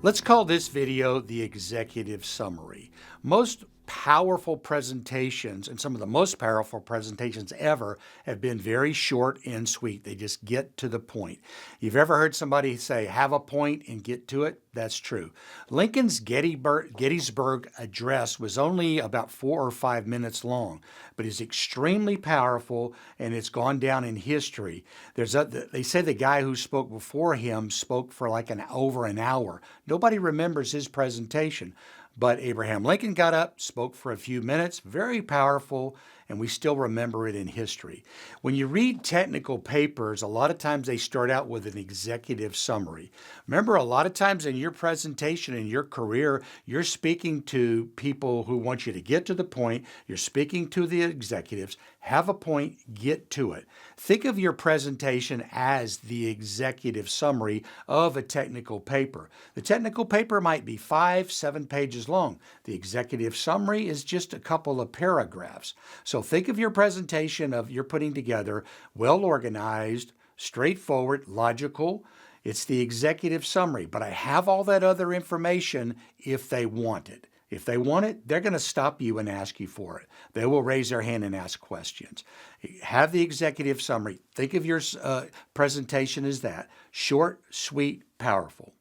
Let's call this video the executive summary. Most powerful presentations, and some of the most powerful presentations ever, have been very short and sweet. They just get to the point. You've ever heard somebody say, have a point and get to it? That's true. Lincoln's Gettysburg Address was only about 4 or 5 minutes long, but is extremely powerful, and it's gone down in history. They say the guy who spoke before him spoke for like over an hour. Nobody remembers his presentation. But Abraham Lincoln got up, spoke for a few minutes, very powerful, and we still remember it in history. When you read technical papers, a lot of times they start out with an executive summary. Remember, a lot of times in your presentation, in your career, you're speaking to people who want you to get to the point. You're speaking to the executives. Have a point, get to it. Think of your presentation as the executive summary of a technical paper. The technical paper might be 5, 7 pages long. The executive summary is just a couple of paragraphs. So think of your presentation you're putting together, well organized, straightforward, logical. It's the executive summary, but I have all that other information if they want it. If they want it, they're going to stop you and ask you for it. They will raise their hand and ask questions. Have the executive summary. Think of your presentation as that. Short, sweet, powerful.